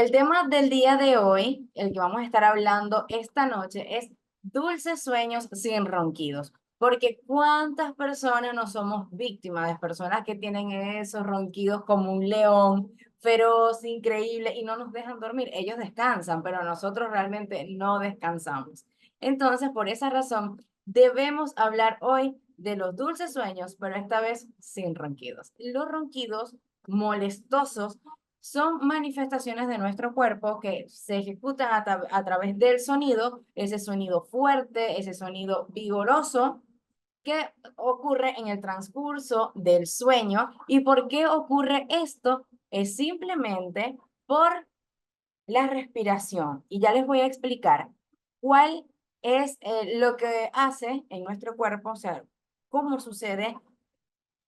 El tema del día de hoy, el que vamos a estar hablando esta noche, es dulces sueños sin ronquidos. Porque cuántas personas no somos víctimas de personas que tienen esos ronquidos como un león, feroz, increíble, y no nos dejan dormir. Ellos descansan, pero nosotros realmente no descansamos. Entonces, por esa razón, debemos hablar hoy de los dulces sueños, pero esta vez sin ronquidos. Los ronquidos molestosos son manifestaciones de nuestro cuerpo que se ejecutan a través del sonido, ese sonido fuerte, ese sonido vigoroso que ocurre en el transcurso del sueño. ¿Y por qué ocurre esto? Es simplemente por la respiración. Y ya les voy a explicar cuál es lo que hace en nuestro cuerpo, o sea, cómo sucede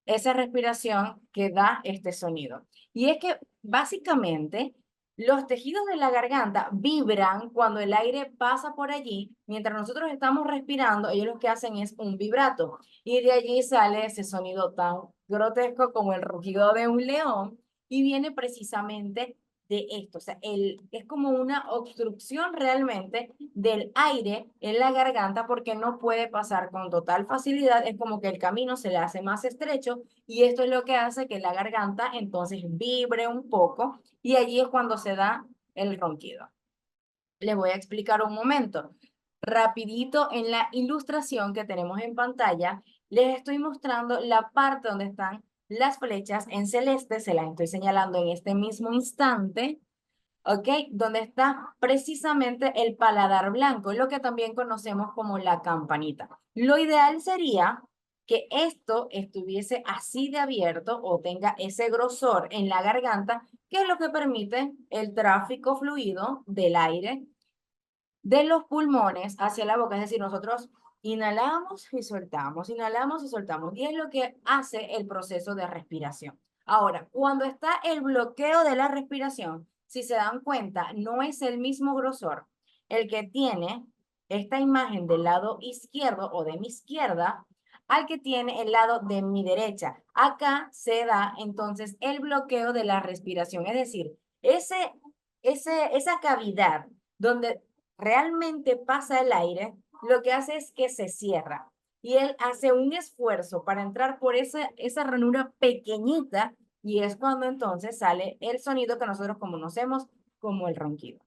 esa respiración que da este sonido. Y es que básicamente los tejidos de la garganta vibran cuando el aire pasa por allí. Mientras nosotros estamos respirando, ellos lo que hacen es un vibrato. Y de allí sale ese sonido tan grotesco como el rugido de un león. Y viene precisamente de esto. O sea, es como una obstrucción realmente del aire en la garganta porque no puede pasar con total facilidad. Es como que el camino se le hace más estrecho y esto es lo que hace que la garganta entonces vibre un poco y allí es cuando se da el ronquido. Les voy a explicar un momento. Rapidito en la ilustración que tenemos en pantalla, les estoy mostrando la parte donde están las flechas en celeste, se las estoy señalando en este mismo instante. ¿Ok? Donde está precisamente el paladar blanco, lo que también conocemos como la campanita. Lo ideal sería que esto estuviese así de abierto o tenga ese grosor en la garganta, que es lo que permite el tráfico fluido del aire de los pulmones hacia la boca. Es decir, nosotros inhalamos y soltamos, y es lo que hace el proceso de respiración. Ahora, cuando está el bloqueo de la respiración, si se dan cuenta, no es el mismo grosor el que tiene esta imagen del lado izquierdo o de mi izquierda al que tiene el lado de mi derecha. Acá se da entonces el bloqueo de la respiración, es decir, esa cavidad donde realmente pasa el aire, lo que hace es que se cierra. Y él hace un esfuerzo para entrar por esa ranura pequeñita y es cuando entonces sale el sonido que nosotros conocemos como el ronquido.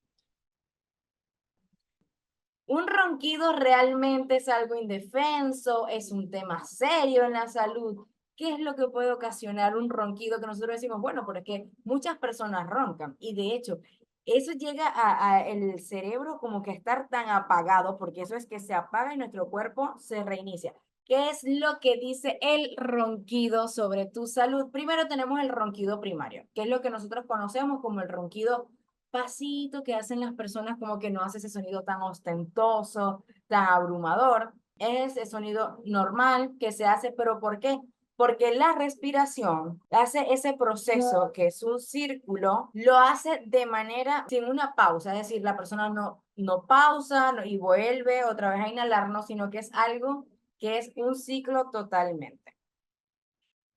Un ronquido realmente es algo indefenso, es un tema serio en la salud. ¿Qué es lo que puede ocasionar un ronquido que nosotros decimos, bueno, porque muchas personas roncan y de hecho eso llega a el cerebro como que estar tan apagado, porque eso es que se apaga y nuestro cuerpo se reinicia? ¿Qué es lo que dice el ronquido sobre tu salud? Primero tenemos el ronquido primario, que es lo que nosotros conocemos como el ronquido pasito que hacen las personas, como que no hace ese sonido tan ostentoso, tan abrumador. Es el sonido normal que se hace, pero ¿por qué? Porque la respiración hace ese proceso que es un círculo, lo hace de manera sin una pausa, es decir, la persona no pausa y vuelve otra vez a inhalar, no, sino que es algo que es un ciclo totalmente.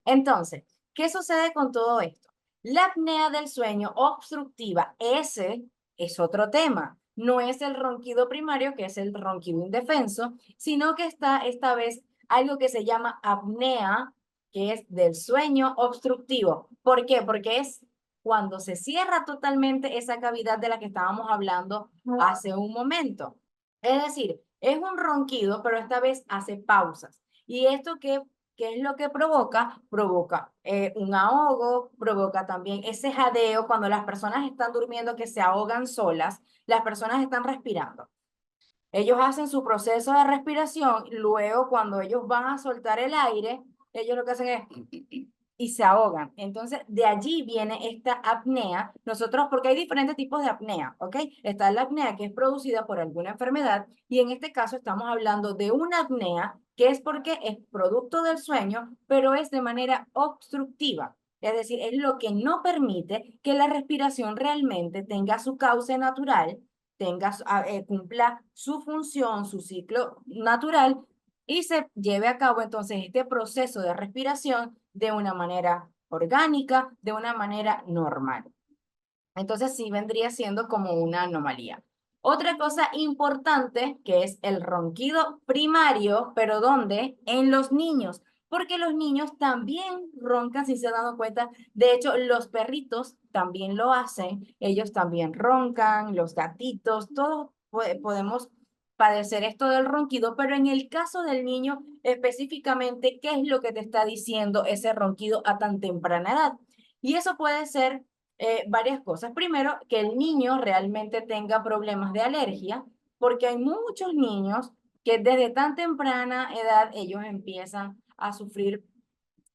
Entonces, ¿qué sucede con todo esto? La apnea del sueño obstructiva, ese es otro tema. No es el ronquido primario, que es el ronquido indefenso, sino que está esta vez algo que se llama apnea, que es del sueño obstructivo. ¿Por qué? Porque es cuando se cierra totalmente esa cavidad de la que estábamos hablando hace un momento. Es decir, es un ronquido, pero esta vez hace pausas. ¿Y esto qué es lo que provoca? Provoca un ahogo, provoca también ese jadeo cuando las personas están durmiendo que se ahogan solas, las personas están respirando. Ellos hacen su proceso de respiración, luego cuando ellos van a soltar el aire, ellos lo que hacen es y se ahogan. Entonces, de allí viene esta apnea. Nosotros, porque hay diferentes tipos de apnea, ¿ok? Está la apnea que es producida por alguna enfermedad y en este caso estamos hablando de una apnea que es porque es producto del sueño, pero es de manera obstructiva. Es decir, es lo que no permite que la respiración realmente tenga su cauce natural, cumpla su función, su ciclo natural y se lleve a cabo entonces este proceso de respiración de una manera orgánica, de una manera normal. Entonces sí vendría siendo como una anomalía. Otra cosa importante que es el ronquido primario, pero ¿dónde? En los niños, porque los niños también roncan, si se han dado cuenta. De hecho, los perritos también lo hacen, ellos también roncan, los gatitos, todos podemos padecer esto del ronquido, pero en el caso del niño específicamente, ¿qué es lo que te está diciendo ese ronquido a tan temprana edad? Y eso puede ser varias cosas. Primero, que el niño realmente tenga problemas de alergia, porque hay muchos niños que desde tan temprana edad ellos empiezan a sufrir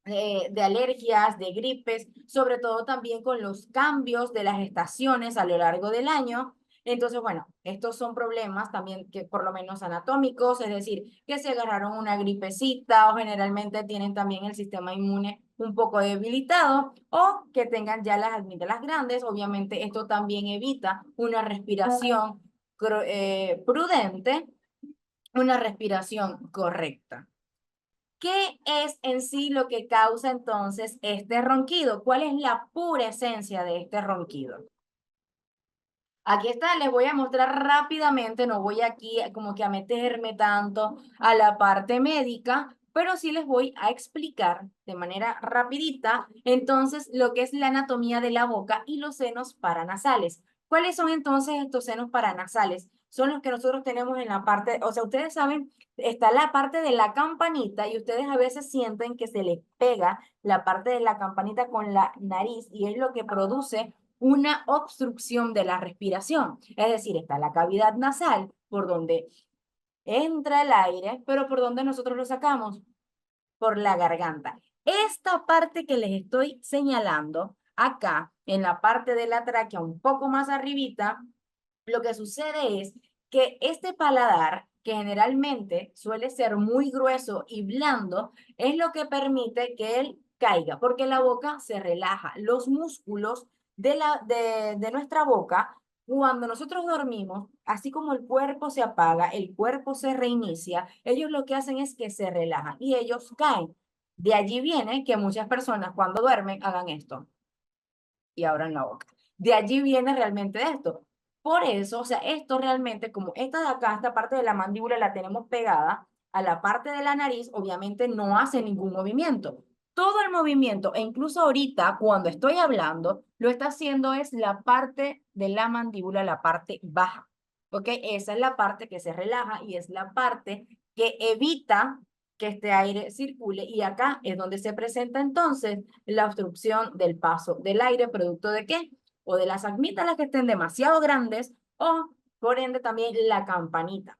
de alergias, de gripes, sobre todo también con los cambios de las estaciones a lo largo del año. Entonces, bueno, estos son problemas también que por lo menos anatómicos, es decir, que se agarraron una gripecita o generalmente tienen también el sistema inmune un poco debilitado o que tengan ya las amígdalas grandes. Obviamente, esto también evita una respiración prudente, una respiración correcta. ¿Qué es en sí lo que causa entonces este ronquido? ¿Cuál es la pura esencia de este ronquido? Aquí está, les voy a mostrar rápidamente, no voy aquí como que a meterme tanto a la parte médica, pero sí les voy a explicar de manera rapidita entonces lo que es la anatomía de la boca y los senos paranasales. ¿Cuáles son entonces estos senos paranasales? Son los que nosotros tenemos en la parte, o sea, ustedes saben, está la parte de la campanita y ustedes a veces sienten que se les pega la parte de la campanita con la nariz y es lo que produce una obstrucción de la respiración. Es decir, está la cavidad nasal por donde entra el aire, pero por donde nosotros lo sacamos, por la garganta. Esta parte que les estoy señalando acá, en la parte de la tráquea, un poco más arribita, lo que sucede es que este paladar, que generalmente suele ser muy grueso y blando, es lo que permite que él caiga, porque la boca se relaja. Los músculos de nuestra boca, cuando nosotros dormimos, así como el cuerpo se apaga, el cuerpo se reinicia, ellos lo que hacen es que se relajan y ellos caen. De allí viene que muchas personas cuando duermen hagan esto y abran la boca. De allí viene realmente esto. Por eso, o sea, esto realmente, como esta de acá, esta parte de la mandíbula la tenemos pegada a la parte de la nariz, obviamente no hace ningún movimiento. Todo el movimiento, e incluso ahorita cuando estoy hablando, lo está haciendo es la parte de la mandíbula, la parte baja. ¿Ok? Esa es la parte que se relaja y es la parte que evita que este aire circule y acá es donde se presenta entonces la obstrucción del paso del aire, producto de qué? O de las amígdalas que estén demasiado grandes o por ende también la campanita,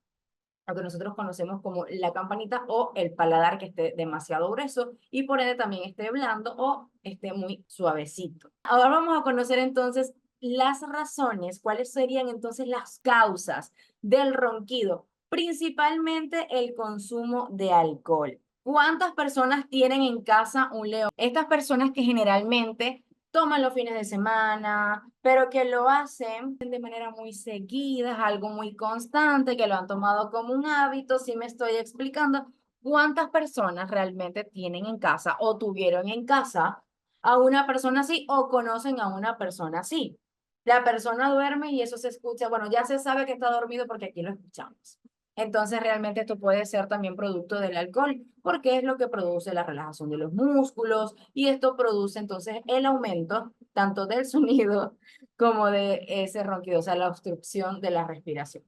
lo que nosotros conocemos como la campanita o el paladar que esté demasiado grueso y por ende también esté blando o esté muy suavecito. Ahora vamos a conocer entonces las razones, cuáles serían entonces las causas del ronquido, principalmente el consumo de alcohol. ¿Cuántas personas tienen en casa un león? Estas personas que generalmente toman los fines de semana, pero que lo hacen de manera muy seguida, es algo muy constante, que lo han tomado como un hábito, si me estoy explicando. ¿Cuántas personas realmente tienen en casa o tuvieron en casa a una persona así o conocen a una persona así? La persona duerme y eso se escucha, bueno, ya se sabe que está dormido porque aquí lo escuchamos. Entonces, realmente esto puede ser también producto del alcohol, porque es lo que produce la relajación de los músculos y esto produce entonces el aumento tanto del sonido como de ese ronquido, o sea, la obstrucción de la respiración.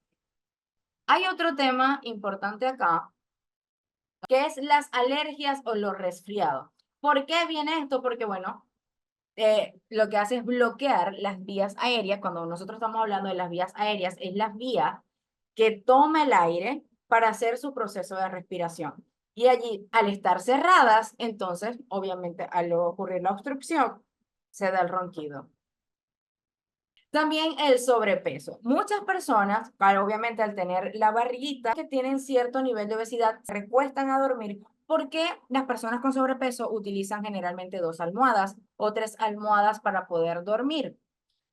Hay otro tema importante acá, que es las alergias o los resfriados. ¿Por qué viene esto? Porque, bueno, lo que hace es bloquear las vías aéreas. Cuando nosotros estamos hablando de las vías aéreas, es la vía que toma el aire para hacer su proceso de respiración. Y allí, al estar cerradas, entonces, obviamente, al ocurrir la obstrucción, se da el ronquido. También el sobrepeso. Muchas personas, claro, obviamente al tener la barriguita, que tienen cierto nivel de obesidad, se recuestan a dormir porque las personas con sobrepeso utilizan generalmente dos almohadas o tres almohadas para poder dormir.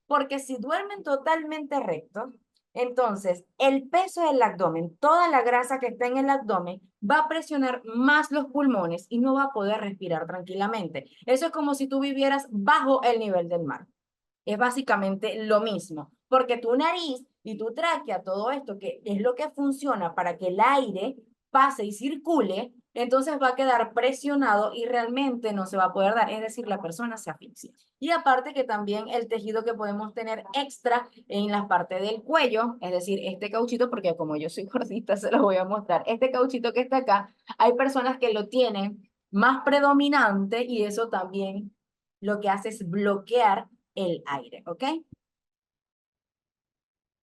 Porque si duermen totalmente rectos, entonces el peso del abdomen, toda la grasa que está en el abdomen, va a presionar más los pulmones y no va a poder respirar tranquilamente. Eso es como si tú vivieras bajo el nivel del mar. es básicamente lo mismo, porque tu nariz y tu tráquea, todo esto que es lo que funciona para que el aire pase y circule, entonces va a quedar presionado y realmente no se va a poder dar, es decir, la persona se asfixia. Y aparte que también el tejido que podemos tener extra en la parte del cuello, es decir, este cauchito, porque como yo soy gordita, se lo voy a mostrar, este cauchito que está acá, hay personas que lo tienen más predominante y eso también lo que hace es bloquear el aire, ¿ok?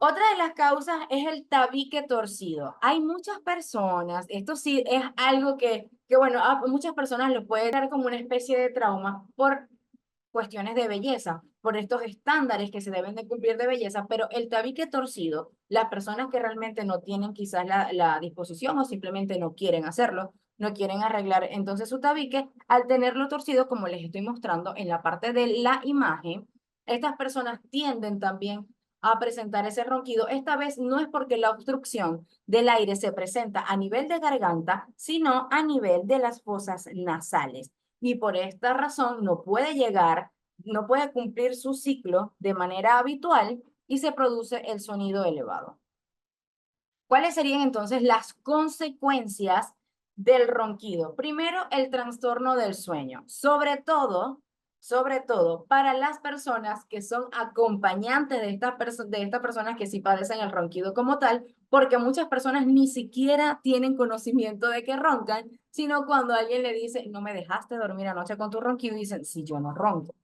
Otra de las causas es el tabique torcido. Hay muchas personas, esto sí es algo que bueno, a muchas personas lo puede dar como una especie de trauma por cuestiones de belleza, por estos estándares que se deben de cumplir de belleza, pero el tabique torcido, las personas que realmente no tienen quizás la disposición o simplemente no quieren hacerlo, no quieren arreglar entonces su tabique, al tenerlo torcido, como les estoy mostrando en la parte de la imagen, estas personas tienden también a presentar ese ronquido. Esta vez no es porque la obstrucción del aire se presenta a nivel de garganta, sino a nivel de las fosas nasales. Y por esta razón no puede llegar, no puede cumplir su ciclo de manera habitual y se produce el sonido elevado. ¿Cuáles serían entonces las consecuencias del ronquido? Primero, el trastorno del sueño, sobre todo para las personas que son acompañantes de estas personas que sí padecen el ronquido como tal, porque muchas personas ni siquiera tienen conocimiento de que roncan, sino cuando alguien le dice, no me dejaste dormir anoche con tu ronquido, dicen, si yo no ronco.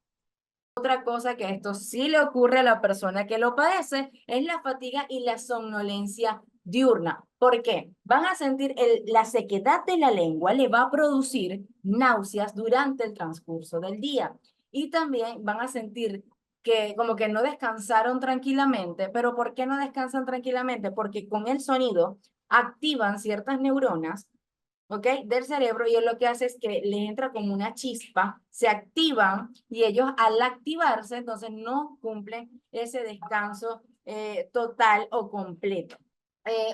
Otra cosa que esto sí le ocurre a la persona que lo padece es la fatiga y la somnolencia diurna. ¿Por qué? Van a sentir la sequedad de la lengua, le va a producir náuseas durante el transcurso del día. Y también van a sentir que como que no descansaron tranquilamente, pero ¿por qué no descansan tranquilamente? Porque con el sonido activan ciertas neuronas, ¿ok? Del cerebro y él lo que hace es que le entra como una chispa, se activan y ellos al activarse entonces no cumplen ese descanso total o completo.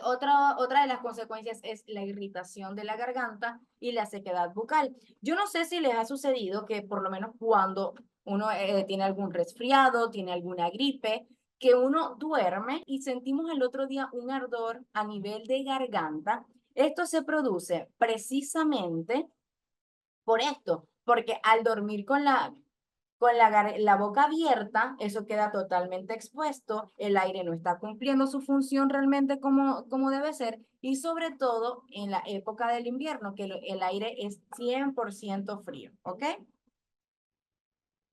Otra de las consecuencias es la irritación de la garganta y la sequedad bucal. Yo no sé si les ha sucedido que por lo menos cuando uno tiene algún resfriado, tiene alguna gripe, que uno duerme y sentimos el otro día un ardor a nivel de garganta. Esto se produce precisamente por esto, porque al dormir con la boca abierta, eso queda totalmente expuesto, el aire no está cumpliendo su función realmente como debe ser, y sobre todo en la época del invierno, que el aire es 100% frío, ¿ok?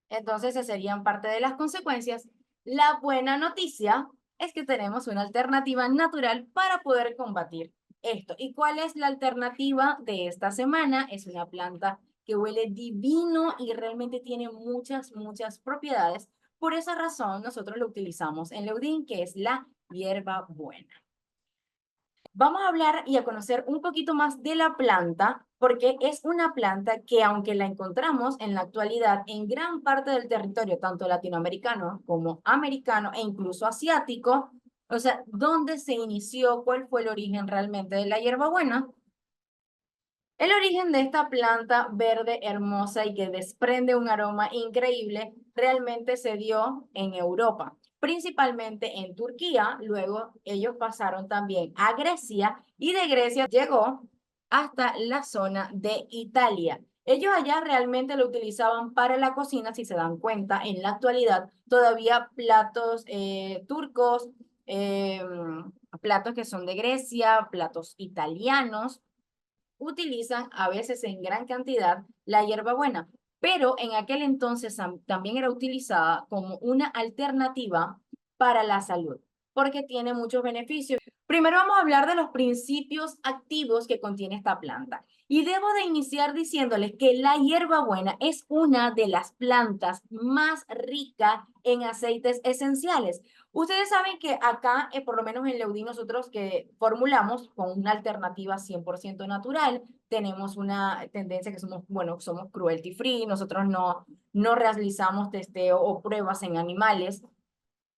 Entonces, esas serían parte de las consecuencias. La buena noticia es que tenemos una alternativa natural para poder combatir esto. ¿Y cuál es la alternativa de esta semana? Es una planta que huele divino y realmente tiene muchas propiedades. Por esa razón, nosotros lo utilizamos en Leudín, que es la hierba buena. Vamos a hablar y a conocer un poquito más de la planta, porque es una planta que aunque la encontramos en la actualidad en gran parte del territorio, tanto latinoamericano como americano e incluso asiático, o sea, ¿dónde se inició? ¿Cuál fue el origen realmente de la hierbabuena? El origen de esta planta verde hermosa y que desprende un aroma increíble realmente se dio en Europa, principalmente en Turquía. Luego ellos pasaron también a Grecia y de Grecia llegó hasta la zona de Italia. Ellos allá realmente lo utilizaban para la cocina, si se dan cuenta, en la actualidad todavía platos turcos, eh, platos que son de Grecia, platos italianos utilizan a veces en gran cantidad la hierbabuena, pero en aquel entonces también era utilizada como una alternativa para la salud, porque tiene muchos beneficios. Primero vamos a hablar de los principios activos que contiene esta planta. Y debo de iniciar diciéndoles que la hierbabuena es una de las plantas más ricas en aceites esenciales. Ustedes saben que acá, por lo menos en Leudí, nosotros que formulamos con una alternativa 100% natural, tenemos una tendencia que somos, bueno, somos cruelty free, nosotros no realizamos testeo o pruebas en animales,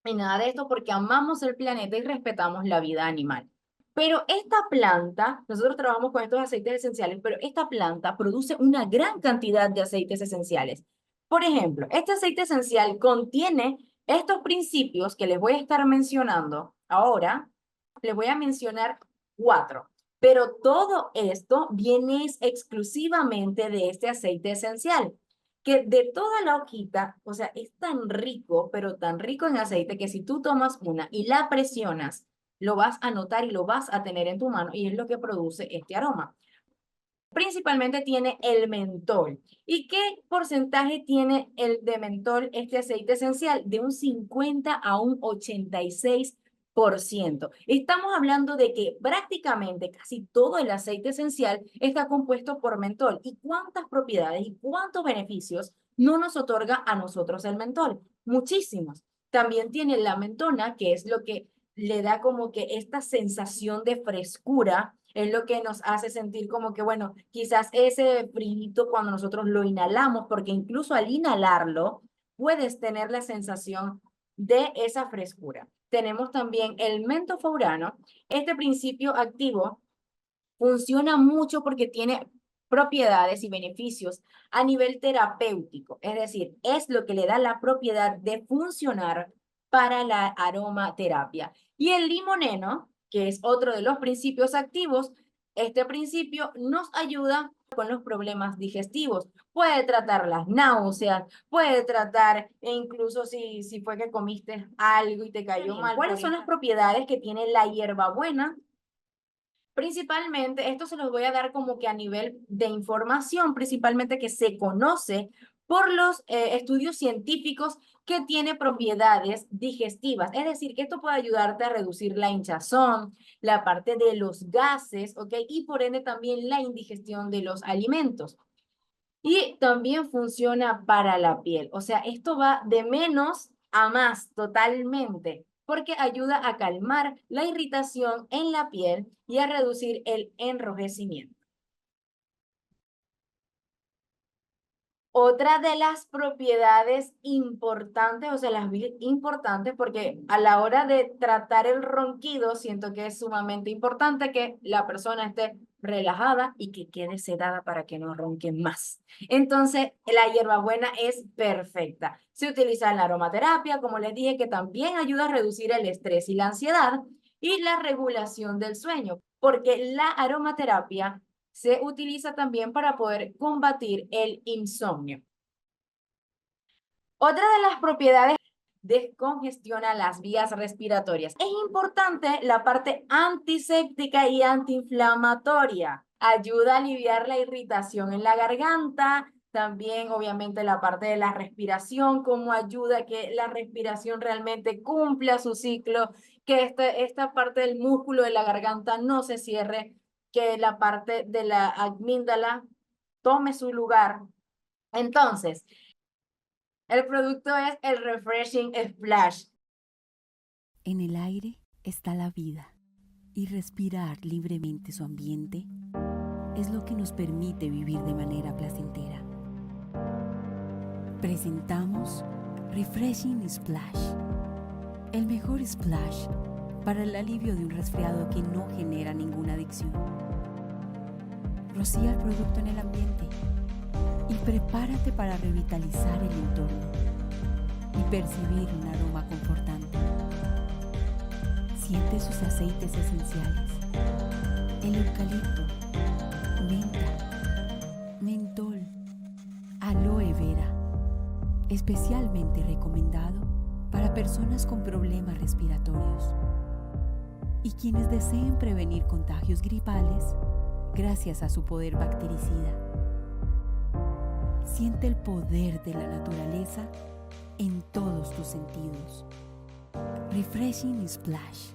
ni nada de esto porque amamos el planeta y respetamos la vida animal. Pero esta planta, nosotros trabajamos con estos aceites esenciales, pero esta planta produce una gran cantidad de aceites esenciales. Por ejemplo, este aceite esencial contiene Estos principios que les voy a estar mencionando ahora, les voy a mencionar 4, pero todo esto viene exclusivamente de este aceite esencial, que de toda la hojita, o sea, es tan rico, pero tan rico en aceite que si tú tomas una y la presionas, lo vas a notar y lo vas a tener en tu mano y es lo que produce este aroma. Principalmente tiene el mentol. ¿Y qué porcentaje tiene el de mentol, este aceite esencial? De un 50 a un 86%. Estamos hablando de que prácticamente casi todo el aceite esencial está compuesto por mentol. ¿Y cuántas propiedades y cuántos beneficios no nos otorga a nosotros el mentol? Muchísimos. También tiene la mentona, que es lo que le da como que esta sensación de frescura, es lo que nos hace sentir como que, bueno, quizás ese frío cuando nosotros lo inhalamos, porque incluso al inhalarlo puedes tener la sensación de esa frescura. Tenemos también el mentofaurano. Este principio activo funciona mucho porque tiene propiedades y beneficios a nivel terapéutico, es decir, es lo que le da la propiedad de funcionar para la aromaterapia. Y el limoneno, que es otro de los principios activos, este principio nos ayuda con los problemas digestivos. Puede tratar las náuseas, puede tratar, e incluso si fue que comiste algo y te cayó mal. ¿Cuáles son las propiedades que tiene la hierbabuena? Principalmente, esto se los voy a dar como que a nivel de información, principalmente que se conoce por los estudios científicos que tiene propiedades digestivas. Es decir, que esto puede ayudarte a reducir la hinchazón, la parte de los gases, ¿ok? Y por ende también la indigestión de los alimentos. Y también funciona para la piel. O sea, esto va de menos a más totalmente, porque ayuda a calmar la irritación en la piel y a reducir el enrojecimiento. Otra de las propiedades importantes, o sea, las importantes, porque a la hora de tratar el ronquido, siento que es sumamente importante que la persona esté relajada y que quede sedada para que no ronque más. Entonces, la hierbabuena es perfecta. Se utiliza en la aromaterapia, como les dije, que también ayuda a reducir el estrés y la ansiedad y la regulación del sueño, porque la aromaterapia se utiliza también para poder combatir el insomnio. Otra de las propiedades descongestiona las vías respiratorias. Es importante la parte antiséptica y antiinflamatoria. Ayuda a aliviar la irritación en la garganta. También, obviamente, la parte de la respiración, cómo ayuda a que la respiración realmente cumpla su ciclo, que esta parte del músculo de la garganta no se cierre, que la parte de la amígdala tome su lugar. Entonces, el producto es el Refreshing Splash. En el aire está la vida y respirar libremente su ambiente es lo que nos permite vivir de manera placentera. Presentamos Refreshing Splash, el mejor splash para el alivio de un resfriado que no genera ninguna adicción. Rocía el producto en el ambiente y prepárate para revitalizar el entorno y percibir un aroma confortante. Siente sus aceites esenciales, el eucalipto, menta, mentol, aloe vera, especialmente recomendado para personas con problemas respiratorios y quienes deseen prevenir contagios gripales gracias a su poder bactericida. Siente el poder de la naturaleza en todos tus sentidos. Refreshing Splash.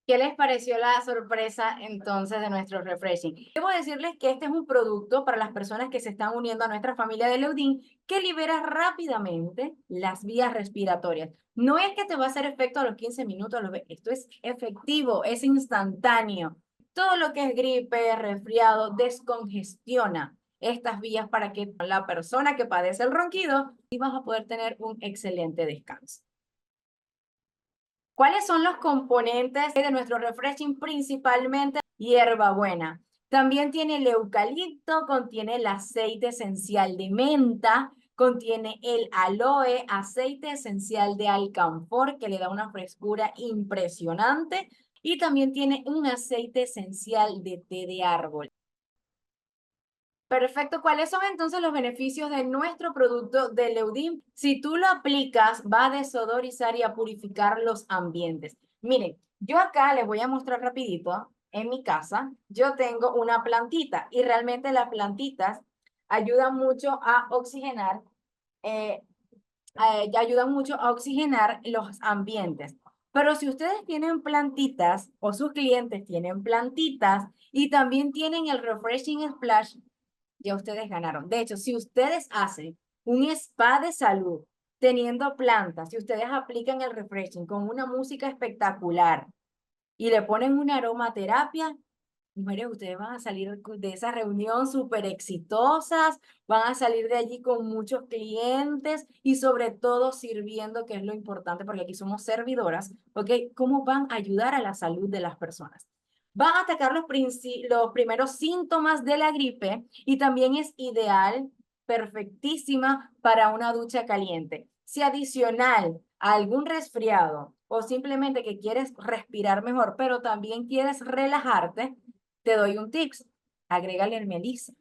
¿Qué les pareció la sorpresa entonces de nuestro Refreshing? Debo decirles que este es un producto para las personas que se están uniendo a nuestra familia de Leudin que libera rápidamente las vías respiratorias. No es que te va a hacer efecto a los 15 minutos, esto es efectivo, es instantáneo. Todo lo que es gripe, resfriado, descongestiona estas vías para que la persona que padece el ronquido y vas a poder tener un excelente descanso. ¿Cuáles son los componentes de nuestro refreshing? Principalmente hierbabuena. También tiene el eucalipto, contiene el aceite esencial de menta, contiene el aloe, aceite esencial de alcanfor, que le da una frescura impresionante, y también tiene un aceite esencial de té de árbol. Perfecto. ¿Cuáles son entonces los beneficios de nuestro producto de Leudim? Si tú lo aplicas, va a desodorizar y a purificar los ambientes. Miren, yo acá les voy a mostrar rapidito. En mi casa, yo tengo una plantita y realmente las plantitas ayudan mucho a oxigenar, eh, ayudan mucho a oxigenar los ambientes. Pero si ustedes tienen plantitas o sus clientes tienen plantitas y también tienen el Refreshing Splash, ya ustedes ganaron. De hecho, si ustedes hacen un spa de salud teniendo plantas, si ustedes aplican el refreshing con una música espectacular y le ponen una aromaterapia, mujeres, ustedes van a salir de esa reunión súper exitosas, van a salir de allí con muchos clientes y sobre todo sirviendo, que es lo importante, porque aquí somos servidoras, ¿ok? ¿Cómo van a ayudar a la salud de las personas? Van a atacar los primeros síntomas de la gripe y también es ideal, perfectísima para una ducha caliente. Si adicional a algún resfriado o simplemente que quieres respirar mejor, pero también quieres relajarte, te doy un tips. Agrégale el melisa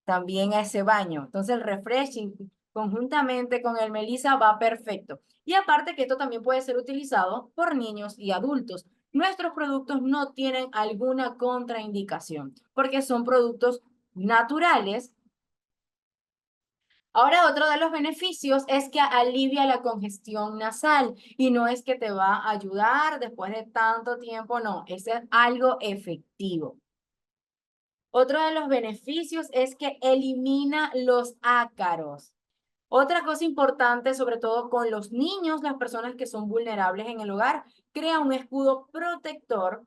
también a ese baño. Entonces el refreshing conjuntamente con el melisa va perfecto. Y aparte que esto también puede ser utilizado por niños y adultos. Nuestros productos no tienen alguna contraindicación porque son productos naturales. Ahora, otro de los beneficios es que alivia la congestión nasal y no es que te va a ayudar después de tanto tiempo, no, es algo efectivo. Otro de los beneficios es que elimina los ácaros. Otra cosa importante, sobre todo con los niños, las personas que son vulnerables en el hogar, crea un escudo protector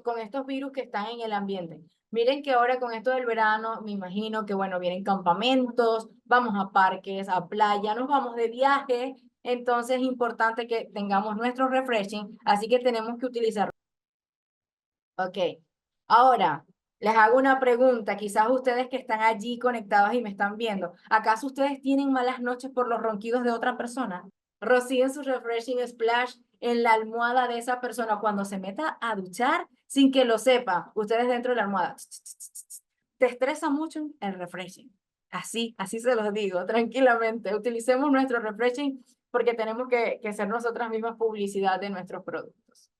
con estos virus que están en el ambiente. Miren que ahora con esto del verano, me imagino que, bueno, vienen campamentos, vamos a parques, a playa, nos vamos de viaje, entonces es importante que tengamos nuestro refreshing, así que tenemos que utilizarlo. Ok, ahora les hago una pregunta, quizás ustedes que están allí conectados y me están viendo, ¿acaso ustedes tienen malas noches por los ronquidos de otra persona? Rocíen su refreshing splash en la almohada de esa persona cuando se meta a duchar sin que lo sepa, ustedes dentro de la almohada. Te estresa mucho el refreshing. Así se los digo, tranquilamente. Utilicemos nuestro refreshing porque tenemos que hacer nosotras mismas publicidad de nuestros productos.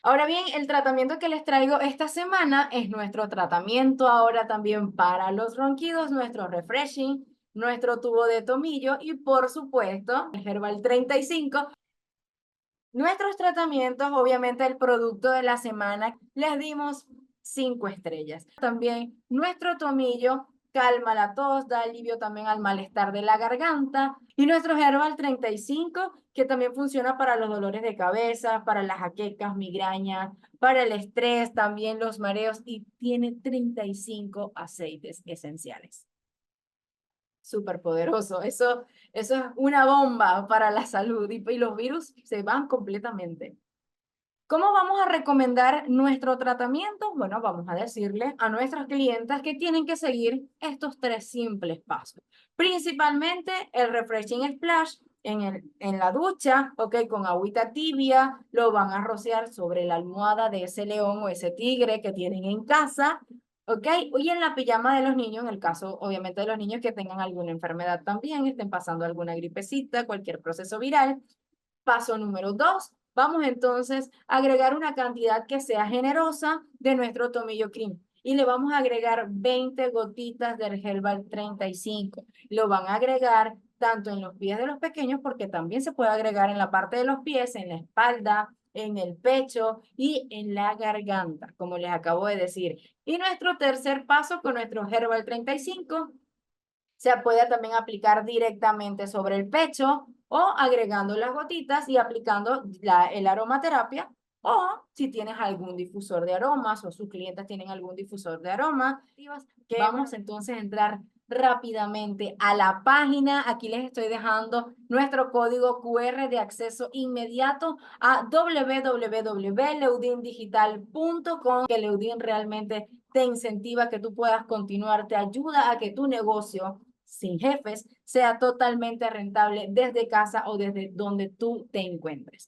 Ahora bien, el tratamiento que les traigo esta semana es nuestro tratamiento ahora también para los ronquidos, nuestro refreshing, nuestro tubo de tomillo y por supuesto el Herbal 35. Nuestros tratamientos, obviamente el producto de la semana, les dimos 5 estrellas. También nuestro tomillo calma la tos, da alivio también al malestar de la garganta. Y nuestro Herbal 35, que también funciona para los dolores de cabeza, para las jaquecas, migrañas, para el estrés, también los mareos y tiene 35 aceites esenciales. Súper poderoso. Eso es una bomba para la salud y los virus se van completamente. ¿Cómo vamos a recomendar nuestro tratamiento? Bueno, vamos a decirle a nuestras clientas que tienen que seguir estos 3 simples pasos. Principalmente el refreshing splash en la ducha, ¿ok? Con agüita tibia, lo van a rociar sobre la almohada de ese león o ese tigre que tienen en casa, ¿ok? Y en la pijama de los niños, en el caso obviamente de los niños que tengan alguna enfermedad también, estén pasando alguna gripecita, cualquier proceso viral. Paso número 2, vamos entonces a agregar una cantidad que sea generosa de nuestro tomillo cream y le vamos a agregar 20 gotitas del Herbal 35. Lo van a agregar tanto en los pies de los pequeños porque también se puede agregar en la parte de los pies, en la espalda, en el pecho y en la garganta, como les acabo de decir. Y nuestro tercer paso con nuestro Herbal 35 se puede también aplicar directamente sobre el pecho o agregando las gotitas y aplicando el aromaterapia o si tienes algún difusor de aromas o sus clientes tienen algún difusor de aromas, que vamos entonces a entrar rápidamente a la página. Aquí les estoy dejando nuestro código QR de acceso inmediato a www.leudindigital.com, que Leudin realmente te incentiva a que tú puedas continuar, te ayuda a que tu negocio sin jefes sea totalmente rentable desde casa o desde donde tú te encuentres.